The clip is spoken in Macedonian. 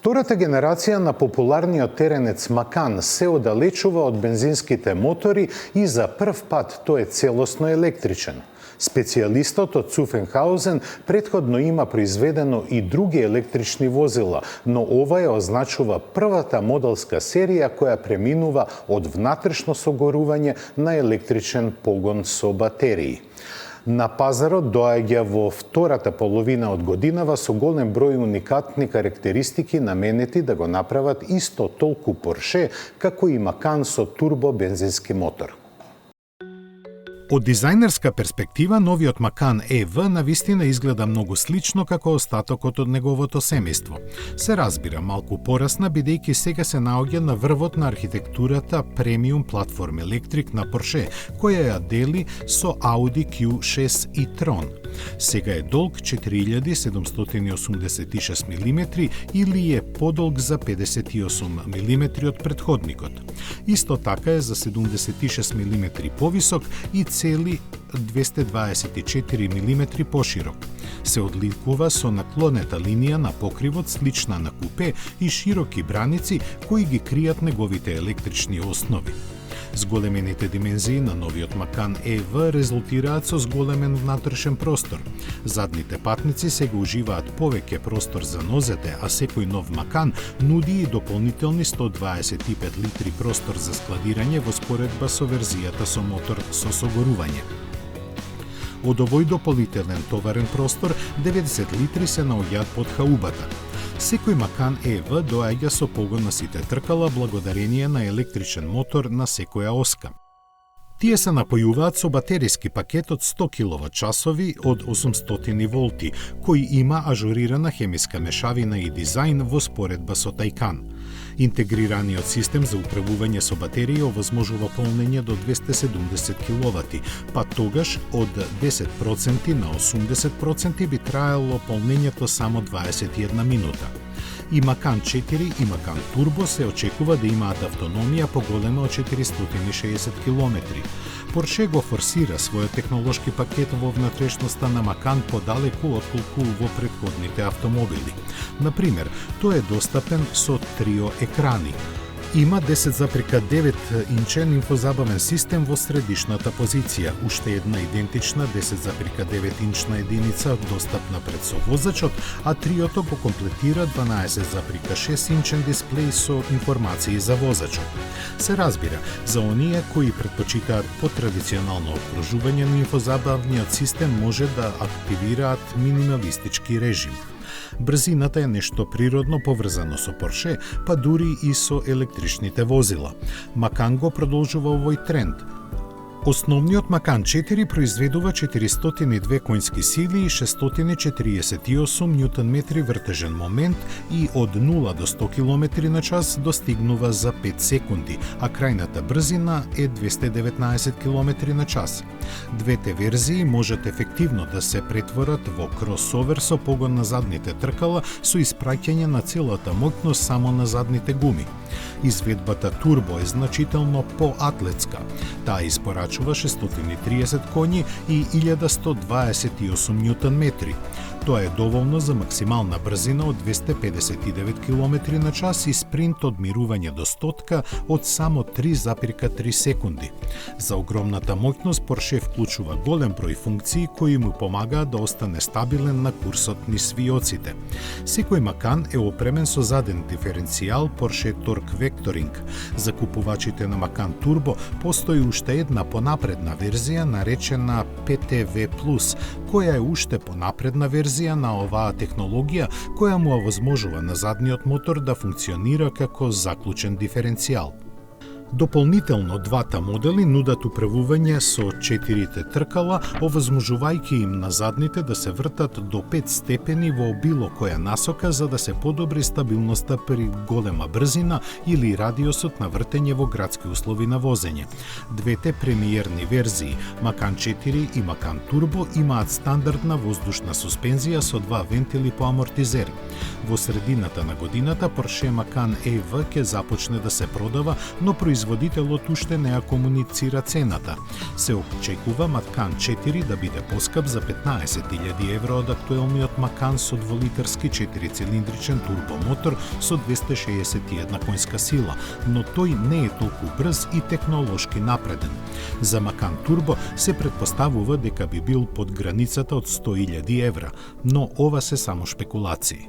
Втората генерација на популарниот теренец Макан се оддалечува од бензинските мотори и за прв пат тој е целосно електричен. Специјалистот од Цуфенхаузен претходно има произведено и други електрични возила, но ова ја означува првата моделска серија која преминува од внатрешно согорување на електричен погон со батерии. На пазарот доаѓа во втората половина од годинава со голем број уникатни карактеристики наменети да го направат исто толку Порше како и Макан со турбо бензински мотор. Од дизајнерска перспектива, новиот Макан ЕВ навистина изгледа многу слично како остатокот од неговото семејство. Се разбира, малку порасна, бидејќи сега се наоѓа на врвот на архитектурата премиум платформ електрик на Порше, која ја дели со Audi Q6 и Tron. Сега е долг 4786 мм или е подолг за 58 мм од предходникот. Исто така е за 76 мм повисок и цели 224 мм поширок. Се одликува со наклонета линија на покривот слична на купе и широки браници кои ги кријат неговите електрични основи. Зголемените димензии на новиот Макан ЕВ резултираат со зголемен внатрешен простор. Задните патници сега уживаат повеќе простор за нозете, а секој нов Макан нуди и дополнителни 125 литри простор за складирање во споредба со верзијата со мотор со согорување. Од овој дополнителен товарен простор, 90 литри се наоѓаат под хаубата. Секој Макан ЕВ доаѓа со погон на сите тркала благодарение на електричен мотор на секоја оска. Тие се напојуваат со батериски пакет од 100 киловат-часови од 800 волти, кој има ажурирана хемиска мешавина и дизајн во споредба со Тајкан. Интегрираниот систем за управување со батерија овозможува полнење до 270 киловати, па тогаш од 10% на 80% би траело полнењето само 21 минута. И Макан 4 и Макан Турбо се очекува да имаат автономија поголема од 460 км. Порше го форсира својот технолошки пакет во внатрешноста на Макан подалеку отколку во претходните автомобили. Например, тој е достапен со трио екрани. Има 10,9 инчен инфозабавен систем во средишната позиција, уште една идентична 10,9 инчна единица достапна пред со возачот, а триото го комплетира 12,6 инчен дисплеј со информации за возачот. Се разбира, за оние кои предпочитаат потрадиционално окружување на инфозабавниот систем може да активираат минималистички режим. Брзината е нешто природно поврзано со Порше, па дури и со електричните возила. Макан го продолжува овој тренд. Основниот Макан 4 произведува 402 коњски сили и 648 Нм вртежен момент и од 0 до 100 км на час достигнува за 5 секунди, а крајната брзина е 219 км на час. Двете верзии можат ефективно да се претворат во кросовер со погон на задните тркала со испраќање на целата моќност само на задните гуми. Изведбата турбо е значително поатлетска. Таа испорачува 630 коњи и 1128 Нм. Тоа е доволно за максимална брзина од 259 км на час и спринт од мирување до стотка од само 3,3 секунди. За огромната моќност Порше вклучува голем број функции кои му помагаат да остане стабилен на курсот низ виоците. Секој Макан е опремен со заден диференцијал Порше Torque Vectoring. За купувачите на Макан Турбо постои уште една понапредна верзија наречена PTV+, која е уште понапредна верзија на оваа технологија која му овозможува на задниот мотор да функционира како заклучен диференцијал. Дополнително, двата модели нудат управување со 4 тркала, овозможувајќи им на задните да се вртат до 5 степени во било која насока за да се подобри стабилноста при голема брзина или радиусот на вртење во градски услови на возење. Двете премиерни верзии, Макан 4 и Макан Турбо, имаат стандардна воздушна суспензија со 2 вентили по амортизер. Во средината на годината Порше Макан ЕВ ќе започне да се продава, но производителите производителот уште не ја комуницира цената. Се очекува Макан 4 да биде поскап за 15.000 евро од актуелниот Макан со 2-литарски 4-цилиндричен турбомотор со 261 конска сила, но тој не е толку брз и технолошки напреден. За Макан Турбо се предпоставува дека би бил под границата од 100.000 евра, но ова се само шпекулации.